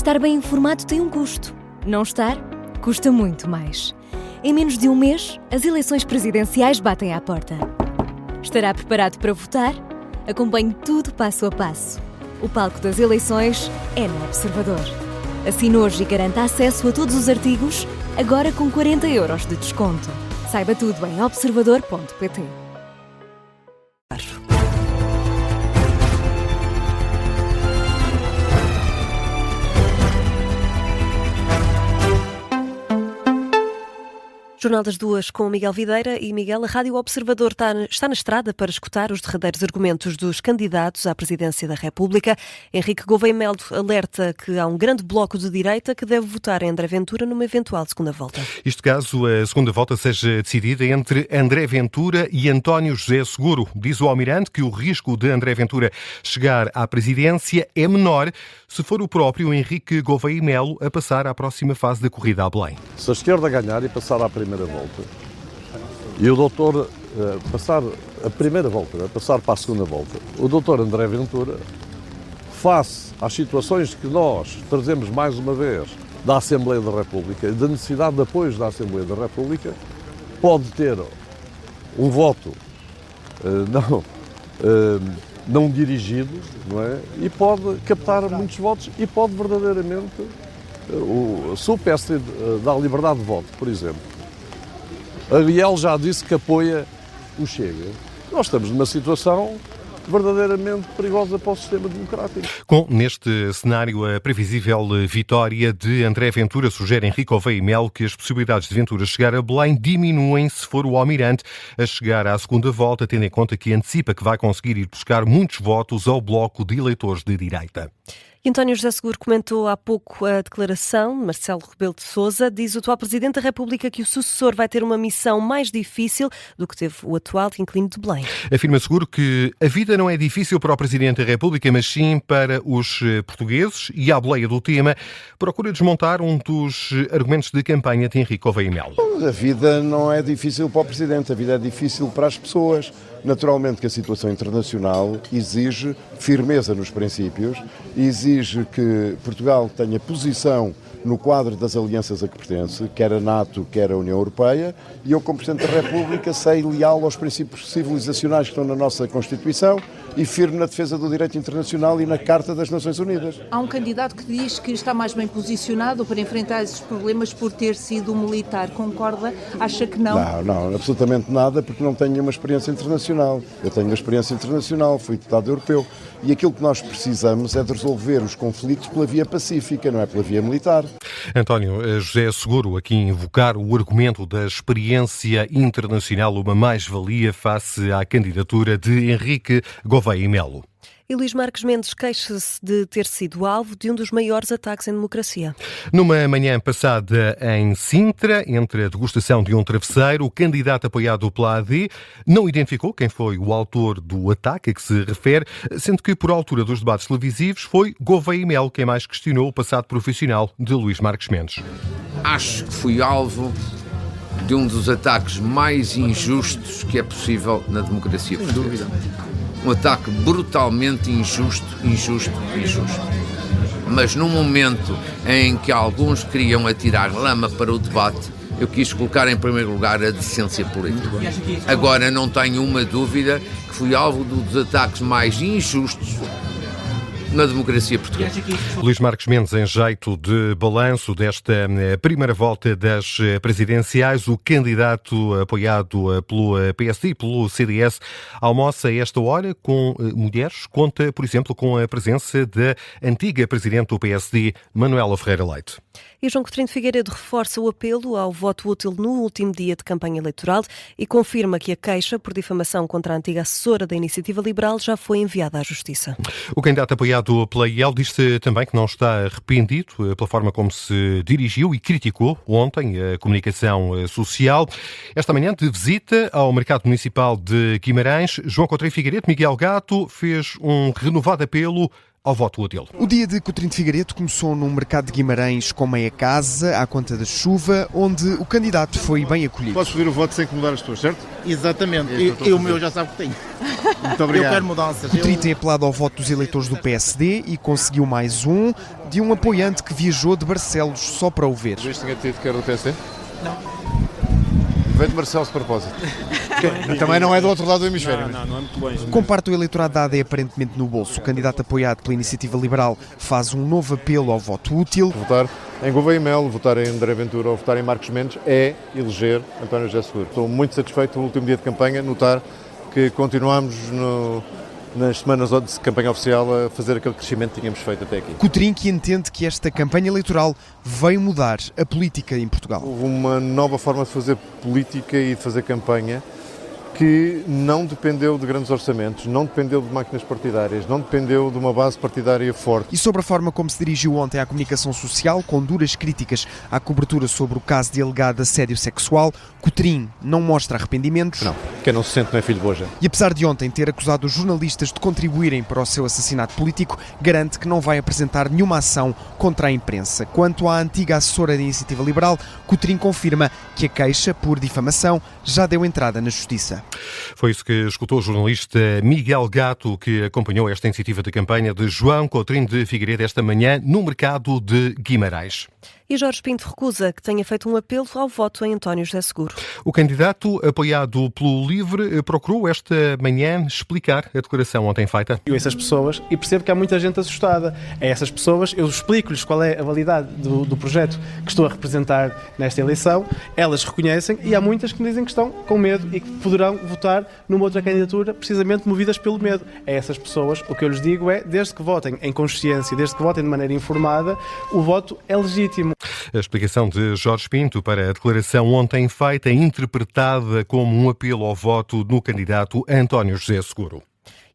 Estar bem informado tem um custo. Não estar, custa muito mais. Em menos de um mês, as eleições presidenciais batem à porta. Estará preparado para votar? Acompanhe tudo passo a passo. O palco das eleições é no Observador. Assine hoje e garanta acesso a todos os artigos, agora com 40 € de desconto. Saiba tudo em observador.pt. Jornal das Duas com Miguel Videira. E Miguel, a Rádio Observador está na estrada para escutar os derradeiros argumentos dos candidatos à presidência da República. Henrique Gouveia Melo alerta que há um grande bloco de direita que deve votar em André Ventura numa eventual segunda volta. Isto caso a segunda volta seja decidida entre André Ventura e António José Seguro. Diz o Almirante que o risco de André Ventura chegar à presidência é menor se for o próprio Henrique Gouveia Melo a passar à próxima fase da corrida a Belém. Se a esquerda ganhar e passar à primeira volta, e o doutor passar a primeira volta, passar para a segunda volta, o doutor André Ventura, face às situações que nós trazemos mais uma vez da Assembleia da República e da necessidade de apoios da Assembleia da República, pode ter um voto não dirigido, não é? E pode captar muitos votos e pode verdadeiramente, se o PSD dá liberdade de voto, por exemplo, Ariel já disse que apoia o Chega. Nós estamos numa situação verdadeiramente perigosa para o sistema democrático. Com, neste cenário, a previsível vitória de André Ventura, sugere Henrique Gouveia Melo que as possibilidades de Ventura chegar a Belém diminuem se for o Almirante a chegar à segunda volta, tendo em conta que antecipa que vai conseguir ir buscar muitos votos ao bloco de eleitores de direita. E António José Seguro comentou há pouco a declaração de Marcelo Rebelo de Sousa. Diz o atual Presidente da República que o sucessor vai ter uma missão mais difícil do que teve o atual inquilino de Belém. Afirma Seguro que a vida não é difícil para o Presidente da República, mas sim para os portugueses, e à boleia do tema procura desmontar um dos argumentos de campanha de Henrique Gouveia Melo. A vida não é difícil para o Presidente, a vida é difícil para as pessoas. Naturalmente que a situação internacional exige firmeza nos princípios, exige que Portugal tenha posição no quadro das alianças a que pertence, quer a NATO, quer a União Europeia, e eu, como Presidente da República, sei leal aos princípios civilizacionais que estão na nossa Constituição e firme na defesa do direito internacional e na Carta das Nações Unidas. Há um candidato que diz que está mais bem posicionado para enfrentar esses problemas por ter sido militar. Concorda? Acha que não? Não, absolutamente nada, porque não tenho nenhuma experiência internacional. Eu tenho uma experiência internacional, fui deputado europeu, e aquilo que nós precisamos é de resolver os conflitos pela via pacífica, não é pela via militar. António José Seguro aqui invocar o argumento da experiência internacional, uma mais-valia face à candidatura de Henrique Gouveia Melo. E Luís Marques Mendes queixa-se de ter sido alvo de um dos maiores ataques em democracia. Numa manhã passada em Sintra, entre a degustação de um travesseiro, o candidato apoiado pela AD não identificou quem foi o autor do ataque a que se refere, sendo que, por altura dos debates televisivos, foi Gouveia Melo quem mais questionou o passado profissional de Luís Marques Mendes. Acho que fui alvo de um dos ataques mais injustos que é possível na democracia portuguesa. Um ataque brutalmente injusto. Mas num momento em que alguns queriam atirar lama para o debate, eu quis colocar em primeiro lugar a decência política. Agora não tenho uma dúvida que fui alvo dos ataques mais injustos na democracia portuguesa. Luís Marques Mendes, em jeito de balanço desta primeira volta das presidenciais, o candidato apoiado pelo PSD e pelo CDS almoça a esta hora com mulheres. Conta, por exemplo, com a presença da antiga presidente do PSD, Manuela Ferreira Leite. E João Coutinho de Figueiredo reforça o apelo ao voto útil no último dia de campanha eleitoral e confirma que a queixa por difamação contra a antiga assessora da Iniciativa Liberal já foi enviada à Justiça. O candidato apoiado pela IEL disse também que não está arrependido pela forma como se dirigiu e criticou ontem a comunicação social. Esta manhã, de visita ao Mercado Municipal de Guimarães, João Coutinho de Figueiredo, Miguel Gato, fez um renovado apelo ao voto útil. O dia de Coutrinho de Figueiredo começou no mercado de Guimarães com meia casa, à conta da chuva, onde o candidato foi bem acolhido. Podes pedir o voto sem incomodar as pessoas, certo? Exatamente, e o meu já sabe que tenho. Muito obrigado. Eu quero mudanças. Coutrinho tem apelado ao voto dos eleitores do PSD e conseguiu mais um, de um apoiante que viajou de Barcelos só para o ver. Viste que tinha tido que era do PSD? Não. Veio de Barcelos de propósito. Também não é do outro lado do hemisfério. Não é muito longe. Com parte do eleitorado da AD aparentemente no bolso, o candidato apoiado pela Iniciativa Liberal faz um novo apelo ao voto útil. Votar em Gouveia e Melo, votar em André Ventura ou votar em Marcos Mendes é eleger António José Seguro. Estou muito satisfeito no último dia de campanha, notar que continuamos nas semanas de campanha oficial a fazer aquele crescimento que tínhamos feito até aqui. Coutrinho que entende que esta campanha eleitoral veio mudar a política em Portugal. Houve uma nova forma de fazer política e de fazer campanha que não dependeu de grandes orçamentos, não dependeu de máquinas partidárias, não dependeu de uma base partidária forte. E sobre a forma como se dirigiu ontem à comunicação social, com duras críticas à cobertura sobre o caso de alegado assédio sexual, Coutrinho não mostra arrependimentos. Não, quem não se sente não é filho de boa gente. E apesar de ontem ter acusado os jornalistas de contribuírem para o seu assassinato político, garante que não vai apresentar nenhuma ação contra a imprensa. Quanto à antiga assessora da Iniciativa Liberal, Coutrinho confirma que a queixa por difamação já deu entrada na Justiça. Foi isso que escutou o jornalista Miguel Gato, que acompanhou esta iniciativa de campanha de João Coutrinho de Figueiredo esta manhã no mercado de Guimarães. E Jorge Pinto recusa que tenha feito um apelo ao voto em António José Seguro. O candidato, apoiado pelo LIVRE, procurou esta manhã explicar a declaração ontem feita. Eu essas pessoas e percebo que há muita gente assustada. A essas pessoas eu explico-lhes qual é a validade do projeto que estou a representar nesta eleição. Elas reconhecem e há muitas que me dizem que estão com medo e que poderão votar numa outra candidatura precisamente movidas pelo medo. A essas pessoas o que eu lhes digo é, desde que votem em consciência, desde que votem de maneira informada, o voto é legítimo. A explicação de Jorge Pinto para a declaração ontem feita, interpretada como um apelo ao voto no candidato António José Seguro.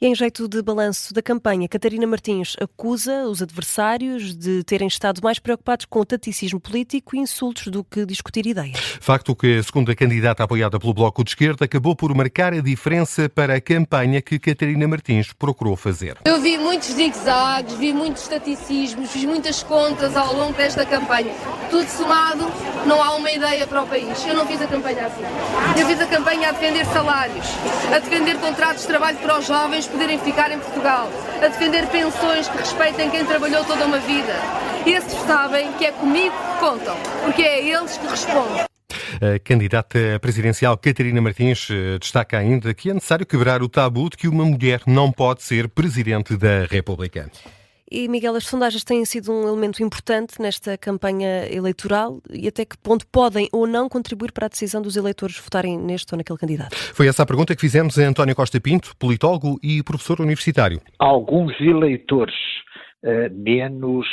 E em jeito de balanço da campanha, Catarina Martins acusa os adversários de terem estado mais preocupados com o taticismo político e insultos do que discutir ideias. Facto que, segundo a candidata apoiada pelo Bloco de Esquerda, acabou por marcar a diferença para a campanha que Catarina Martins procurou fazer. Eu vi muitos zigue-zagues, vi muitos taticismos, fiz muitas contas ao longo desta campanha. Tudo somado, não há uma ideia para o país. Eu não fiz a campanha assim. Eu fiz a campanha a defender salários, a defender contratos de trabalho para os jovens poderem ficar em Portugal, a defender pensões que respeitem quem trabalhou toda uma vida. Esses sabem que é comigo que contam, porque é a eles que respondem. A candidata presidencial Catarina Martins destaca ainda que é necessário quebrar o tabu de que uma mulher não pode ser Presidente da República. E, Miguel, as sondagens têm sido um elemento importante nesta campanha eleitoral e até que ponto podem ou não contribuir para a decisão dos eleitores votarem neste ou naquele candidato? Foi essa a pergunta que fizemos a António Costa Pinto, politólogo e professor universitário. Alguns eleitores menos,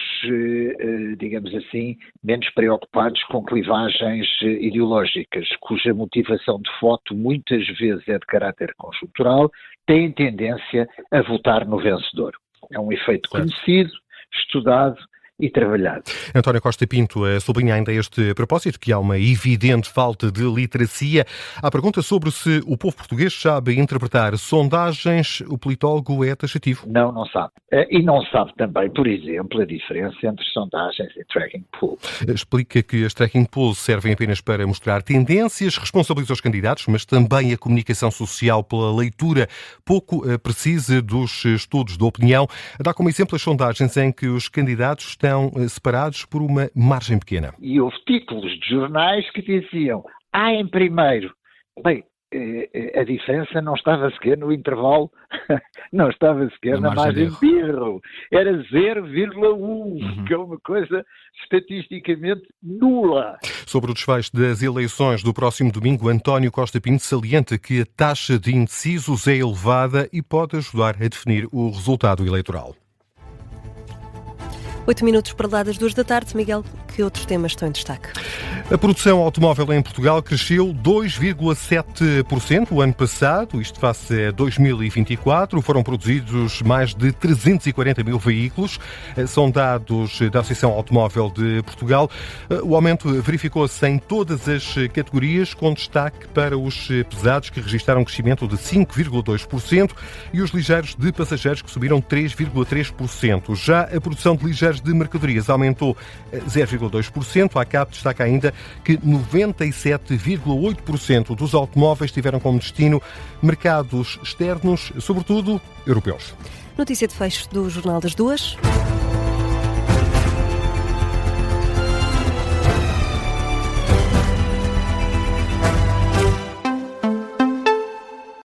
digamos assim, menos preocupados com clivagens ideológicas, cuja motivação de voto muitas vezes é de caráter conjuntural, têm tendência a votar no vencedor. É um efeito conhecido, estudado e trabalhado. António Costa Pinto sublinha ainda a este propósito que há uma evidente falta de literacia. À pergunta sobre se o povo português sabe interpretar sondagens, o politólogo é taxativo. Não sabe. E não sabe também, por exemplo, a diferença entre sondagens e tracking polls. Explica que as tracking polls servem apenas para mostrar tendências, responsabiliza os candidatos, mas também a comunicação social pela leitura pouco precisa dos estudos de opinião. Dá como exemplo as sondagens em que os candidatos estão separados por uma margem pequena. E houve títulos de jornais que diziam em primeiro. Bem, a diferença não estava sequer no intervalo, não estava sequer na margem de erro. Era 0,1, que é uma coisa estatisticamente nula. Sobre o desfecho das eleições do próximo domingo, António Costa Pinto salienta que a taxa de indecisos é elevada e pode ajudar a definir o resultado eleitoral. 8 minutos para lá das 2 da tarde. Miguel, Que outros temas estão em destaque? A produção automóvel em Portugal cresceu 2,7% o ano passado, isto face a 2024. Foram produzidos mais de 340 mil veículos. São dados da Associação Automóvel de Portugal. O aumento verificou-se em todas as categorias, com destaque para os pesados, que registraram um crescimento de 5,2%, e os ligeiros de passageiros, que subiram 3,3%. Já a produção de ligeiros de mercadorias aumentou 0,2%. A ACAP destaca ainda que 97,8% dos automóveis tiveram como destino mercados externos, sobretudo europeus. Notícia de fecho do Jornal das 2.